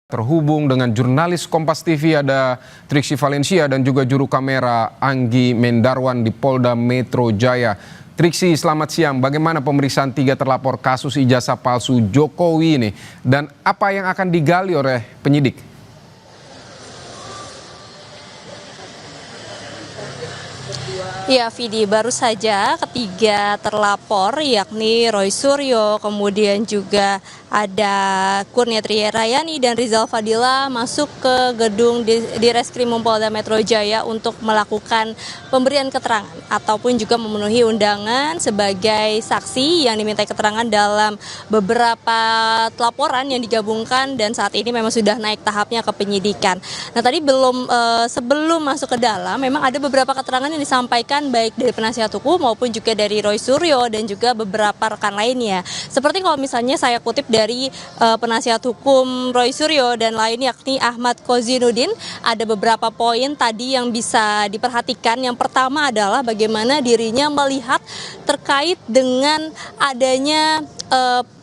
Terhubung dengan jurnalis Kompas TV ada Triksi Valencia dan juga juru kamera Anggi Mendarwan di Polda Metro Jaya. Triksi, selamat siang. Bagaimana pemeriksaan 3 terlapor kasus ijazah palsu Jokowi ini dan apa yang akan digali oleh penyidik? Ya, Vidi, baru saja ketiga terlapor yakni Roy Suryo, kemudian juga ada Kurnia Triyarayani dan Rizal Fadila masuk ke gedung di Reskrim Polda Metro Jaya untuk melakukan pemberian keterangan ataupun juga memenuhi undangan sebagai saksi yang diminta keterangan dalam beberapa laporan yang digabungkan dan saat ini memang sudah naik tahapnya ke penyidikan. Nah, tadi sebelum masuk ke dalam memang ada beberapa keterangan yang disampaikan baik dari penasihat hukum maupun juga dari Roy Suryo dan juga beberapa rekan lainnya. Seperti kalau misalnya saya kutip dari penasihat hukum Roy Suryo dan lainnya yakni Ahmad Kozinuddin, ada beberapa poin tadi yang bisa diperhatikan. Yang pertama adalah bagaimana dirinya melihat terkait dengan adanya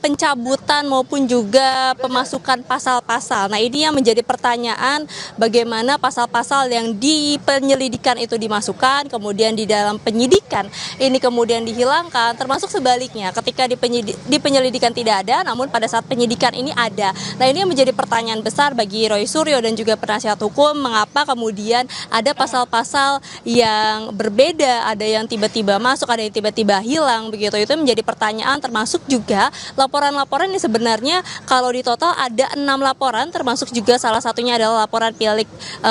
pencabutan maupun juga pemasukan pasal-pasal. Nah, ini yang menjadi pertanyaan, bagaimana pasal-pasal yang di penyelidikan itu dimasukkan, kemudian di dalam penyidikan ini kemudian dihilangkan, termasuk sebaliknya ketika di penyelidikan tidak ada, namun pada saat penyidikan ini ada. Nah, ini yang menjadi pertanyaan besar bagi Roy Suryo dan juga penasihat hukum, mengapa kemudian ada pasal-pasal yang berbeda, ada yang tiba-tiba masuk, ada yang tiba-tiba hilang, begitu. Itu menjadi pertanyaan, termasuk juga laporan-laporan ini sebenarnya kalau di total ada 6 laporan, termasuk juga salah satunya adalah laporan pileg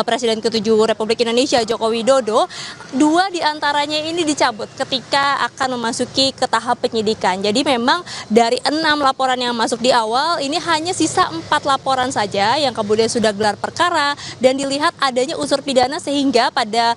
Presiden ke-7 Republik Indonesia Joko Widodo. 2 diantaranya ini dicabut ketika akan memasuki ke tahap penyidikan. Jadi memang dari 6 laporan yang masuk di awal ini hanya sisa 4 laporan saja yang kemudian sudah gelar perkara dan dilihat adanya unsur pidana sehingga pada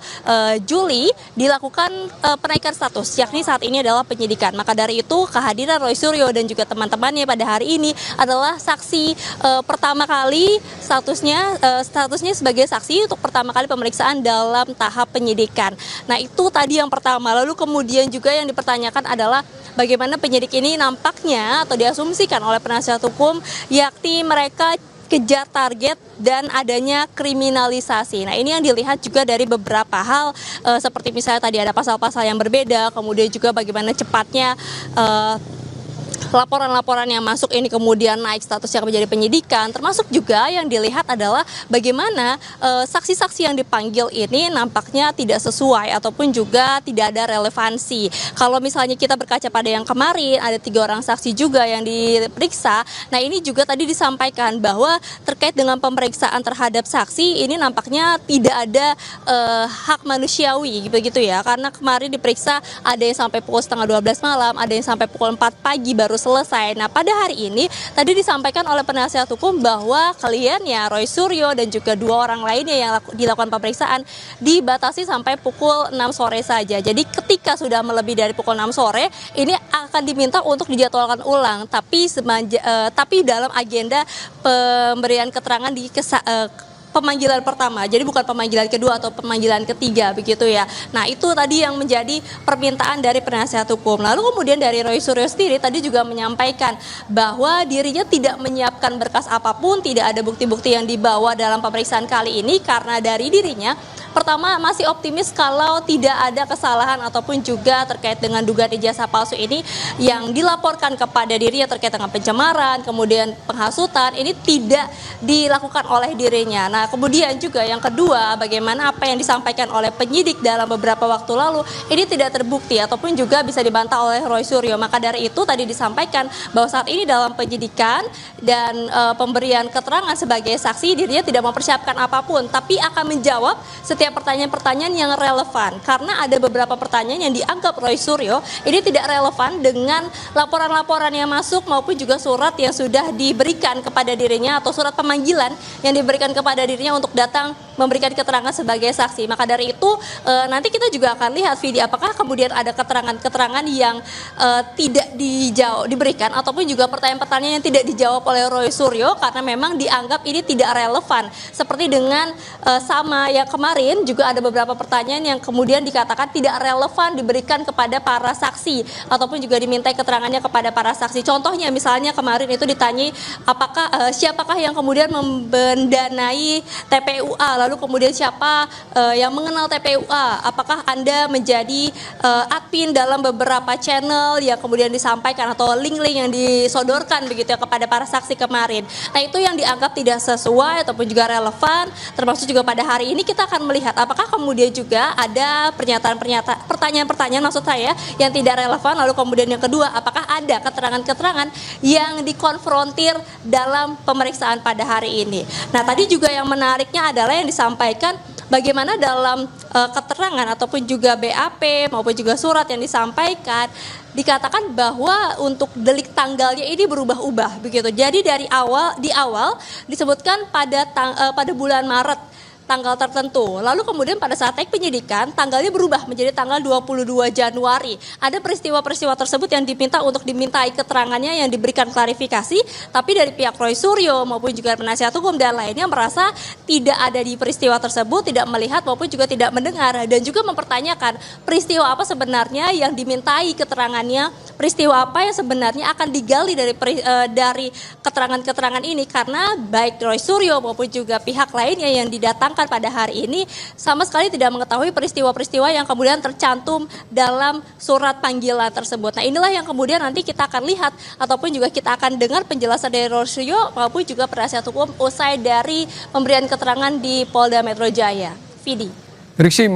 Juli dilakukan penaikan status, yakni saat ini adalah penyidikan. Maka dari itu kehadiran Roy Suryo dan juga teman-temannya pada hari ini adalah saksi pertama kali statusnya sebagai saksi untuk pertama kali pemeriksaan dalam tahap penyidikan. Nah, itu tadi yang pertama. Lalu kemudian juga yang dipertanyakan adalah bagaimana penyidik ini nampaknya atau diasumsikan oleh penasihat hukum yakni mereka kejar target dan adanya kriminalisasi. Nah, ini yang dilihat juga dari beberapa hal seperti misalnya tadi ada pasal-pasal yang berbeda, kemudian juga bagaimana cepatnya laporan-laporan yang masuk ini kemudian naik statusnya menjadi penyidikan, termasuk juga yang dilihat adalah bagaimana saksi-saksi yang dipanggil ini nampaknya tidak sesuai ataupun juga tidak ada relevansi. Kalau misalnya kita berkaca pada yang kemarin, ada 3 orang saksi juga yang diperiksa. Nah, ini juga tadi disampaikan bahwa terkait dengan pemeriksaan terhadap saksi ini nampaknya tidak ada hak manusiawi begitu ya, karena kemarin diperiksa ada yang sampai pukul setengah 12 malam, ada yang sampai pukul 4 pagi baru selesai. Nah, pada hari ini tadi disampaikan oleh penasihat hukum bahwa kliennya Roy Suryo dan juga 2 orang lainnya yang dilakukan pemeriksaan dibatasi sampai pukul 6 sore saja. Jadi ketika sudah melebihi dari pukul 6 sore ini akan diminta untuk dijadwalkan ulang, tapi dalam agenda pemberian keterangan di pemanggilan pertama, jadi bukan pemanggilan kedua atau pemanggilan ketiga begitu ya. Nah, itu tadi yang menjadi permintaan dari penasihat hukum. Lalu kemudian dari Roy Suryo sendiri tadi juga menyampaikan bahwa dirinya tidak menyiapkan berkas apapun, tidak ada bukti-bukti yang dibawa dalam pemeriksaan kali ini karena dari dirinya pertama masih optimis kalau tidak ada kesalahan ataupun juga terkait dengan dugaan ijazah palsu ini yang dilaporkan kepada dirinya terkait dengan pencemaran, kemudian penghasutan, ini tidak dilakukan oleh dirinya. Nah, kemudian juga yang kedua, bagaimana apa yang disampaikan oleh penyidik dalam beberapa waktu lalu ini tidak terbukti ataupun juga bisa dibantah oleh Roy Suryo. Maka dari itu tadi disampaikan bahwa saat ini dalam penyidikan dan pemberian keterangan sebagai saksi dirinya tidak mempersiapkan apapun, tapi akan menjawab setiap pertanyaan-pertanyaan yang relevan karena ada beberapa pertanyaan yang dianggap Roy Suryo ini tidak relevan dengan laporan-laporan yang masuk maupun juga surat yang sudah diberikan kepada dirinya atau surat pemanggilan yang diberikan kepada dirinya untuk datang memberikan keterangan sebagai saksi. Maka dari itu nanti kita juga akan lihat video apakah kemudian ada keterangan-keterangan yang tidak diberikan ataupun juga pertanyaan-pertanyaan yang tidak dijawab oleh Roy Suryo karena memang dianggap ini tidak relevan. Seperti dengan sama yang kemarin juga ada beberapa pertanyaan yang kemudian dikatakan tidak relevan diberikan kepada para saksi ataupun juga dimintai keterangannya kepada para saksi. Contohnya misalnya kemarin itu ditanyai apakah siapakah yang kemudian mendanai TPUA, lalu kemudian siapa yang mengenal TPUA, apakah Anda menjadi admin dalam beberapa channel yang kemudian disampaikan atau link-link yang disodorkan begitu ya kepada para saksi kemarin. Nah, itu yang dianggap tidak sesuai ataupun juga relevan, termasuk juga pada hari ini kita akan melihat apakah kemudian juga ada pertanyaan-pertanyaan maksud saya yang tidak relevan, lalu kemudian yang kedua apakah ada keterangan-keterangan yang dikonfrontir dalam pemeriksaan pada hari ini. Nah, tadi juga yang menariknya adalah yang disampaikan bagaimana dalam keterangan ataupun juga BAP maupun juga surat yang disampaikan dikatakan bahwa untuk delik tanggalnya ini berubah-ubah begitu. Jadi di awal disebutkan pada bulan Maret tanggal tertentu. Lalu kemudian pada saat naik penyidikan, tanggalnya berubah menjadi tanggal 22 Januari. Ada peristiwa-peristiwa tersebut yang dimintai keterangannya yang diberikan klarifikasi, tapi dari pihak Roy Suryo maupun juga penasihat hukum dan lainnya merasa tidak ada di peristiwa tersebut, tidak melihat maupun juga tidak mendengar dan juga mempertanyakan peristiwa apa sebenarnya yang dimintai keterangannya, peristiwa apa yang sebenarnya akan digali dari keterangan-keterangan ini karena baik Roy Suryo maupun juga pihak lainnya yang didatangkan pada hari ini sama sekali tidak mengetahui peristiwa-peristiwa yang kemudian tercantum dalam surat panggilan tersebut. Nah, inilah yang kemudian nanti kita akan lihat ataupun juga kita akan dengar penjelasan dari Roy Suryo maupun juga penasihat hukum usai dari pemberian keterangan di Polda Metro Jaya. Vidi. Triksi,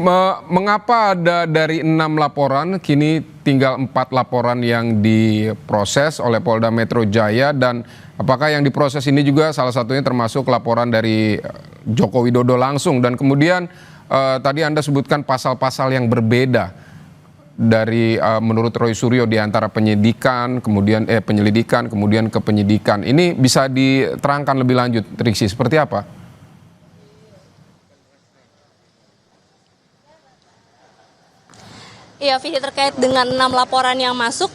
mengapa ada dari 6 laporan, kini tinggal 4 laporan yang diproses oleh Polda Metro Jaya dan apakah yang diproses ini juga salah satunya termasuk laporan dari Joko Widodo langsung dan kemudian tadi Anda sebutkan pasal-pasal yang berbeda dari menurut Roy Suryo di antara penyelidikan kemudian ke penyidikan. Ini bisa diterangkan lebih lanjut, Triksi, seperti apa? Iya, Vidi, terkait dengan 6 laporan yang masuk,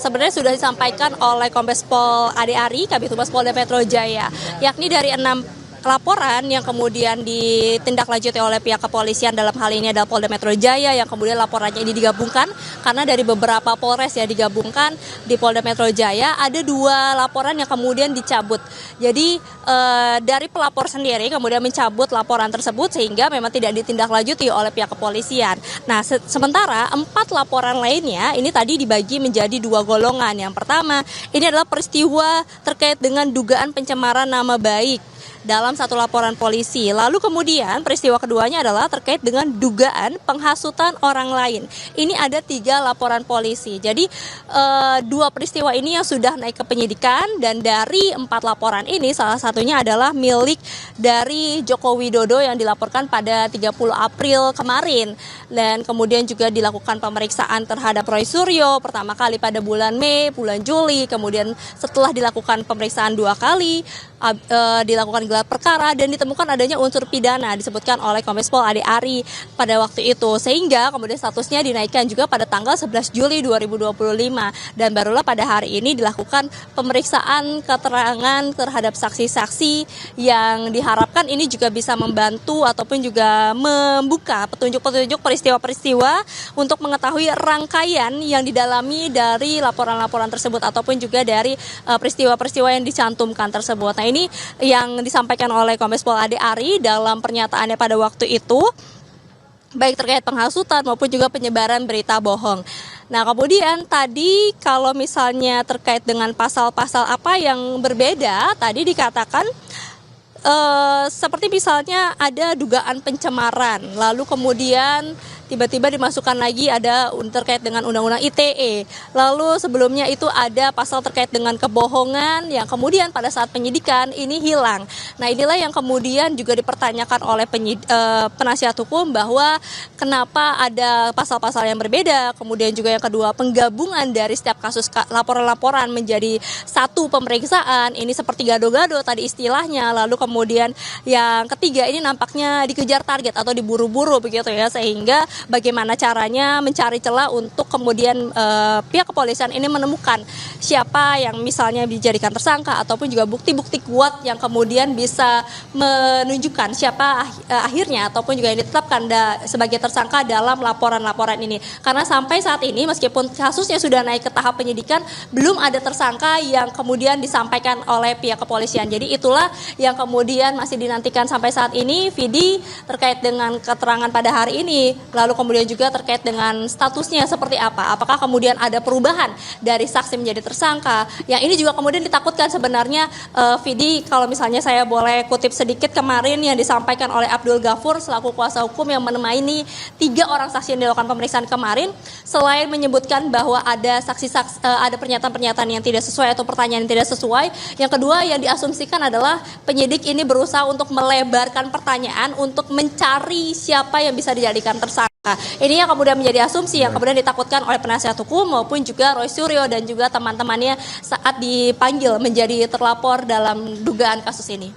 sebenarnya sudah disampaikan oleh Kombes Pol Ade Ari, Kabid Humas Polda Metro Jaya, yakni dari 6 laporan yang kemudian ditindaklanjuti oleh pihak kepolisian dalam hal ini adalah Polda Metro Jaya yang kemudian laporannya ini digabungkan karena dari beberapa Polres ya digabungkan di Polda Metro Jaya ada 2 laporan yang kemudian dicabut. Jadi dari pelapor sendiri kemudian mencabut laporan tersebut sehingga memang tidak ditindaklanjuti oleh pihak kepolisian. Nah, sementara 4 laporan lainnya ini tadi dibagi menjadi 2 golongan. Yang pertama ini adalah peristiwa terkait dengan dugaan pencemaran nama baik dalam satu laporan polisi. Lalu kemudian peristiwa keduanya adalah terkait dengan dugaan penghasutan orang lain. Ini ada 3 laporan polisi. Jadi 2 peristiwa ini yang sudah naik ke penyidikan dan dari 4 laporan ini salah satunya adalah milik dari Joko Widodo yang dilaporkan pada 30 April kemarin. Dan kemudian juga dilakukan pemeriksaan terhadap Roy Suryo pertama kali pada bulan Mei, bulan Juli. Kemudian setelah dilakukan pemeriksaan 2 kali, dilakukan gelar perkara dan ditemukan adanya unsur pidana disebutkan oleh Kombes Pol Ade Ari pada waktu itu sehingga kemudian statusnya dinaikkan juga pada tanggal 11 Juli 2025 dan barulah pada hari ini dilakukan pemeriksaan keterangan terhadap saksi-saksi yang diharapkan ini juga bisa membantu ataupun juga membuka petunjuk-petunjuk peristiwa-peristiwa untuk mengetahui rangkaian yang didalami dari laporan-laporan tersebut ataupun juga dari peristiwa-peristiwa yang dicantumkan tersebut. Nah, ini yang disampaikan oleh Kombes Pol Ade Ari dalam pernyataannya pada waktu itu, baik terkait penghasutan maupun juga penyebaran berita bohong. Nah, kemudian tadi kalau misalnya terkait dengan pasal-pasal apa yang berbeda, tadi dikatakan seperti misalnya ada dugaan pencemaran, lalu kemudian tiba-tiba dimasukkan lagi ada terkait dengan Undang-Undang ITE. Lalu sebelumnya itu ada pasal terkait dengan kebohongan yang kemudian pada saat penyidikan ini hilang. Nah, inilah yang kemudian juga dipertanyakan oleh penasihat hukum bahwa kenapa ada pasal-pasal yang berbeda. Kemudian juga yang kedua, penggabungan dari setiap kasus laporan-laporan menjadi satu pemeriksaan. Ini seperti gado-gado tadi istilahnya. Lalu kemudian yang ketiga, ini nampaknya dikejar target atau diburu-buru begitu ya, sehingga bagaimana caranya mencari celah untuk kemudian pihak kepolisian ini menemukan siapa yang misalnya dijadikan tersangka ataupun juga bukti-bukti kuat yang kemudian bisa menunjukkan siapa akhirnya ataupun juga yang ditetapkan sebagai tersangka dalam laporan-laporan ini. Karena sampai saat ini meskipun kasusnya sudah naik ke tahap penyidikan, belum ada tersangka yang kemudian disampaikan oleh pihak kepolisian. Jadi itulah yang kemudian masih dinantikan sampai saat ini, Vidi, terkait dengan keterangan pada hari ini. Lalu kemudian juga terkait dengan statusnya seperti apa. Apakah kemudian ada perubahan dari saksi menjadi tersangka. Yang ini juga kemudian ditakutkan sebenarnya, Vidi, kalau misalnya saya boleh kutip sedikit kemarin yang disampaikan oleh Abdul Ghafur selaku kuasa hukum yang menemani 3 orang saksi yang dilakukan pemeriksaan kemarin, selain menyebutkan bahwa ada ada pernyataan-pernyataan yang tidak sesuai atau pertanyaan yang tidak sesuai. Yang kedua yang diasumsikan adalah penyidik ini berusaha untuk melebarkan pertanyaan untuk mencari siapa yang bisa dijadikan tersangka. Ini yang kemudian menjadi asumsi yang kemudian ditakutkan oleh penasihat hukum maupun juga Roy Suryo dan juga teman-temannya saat dipanggil menjadi terlapor dalam dugaan kasus ini.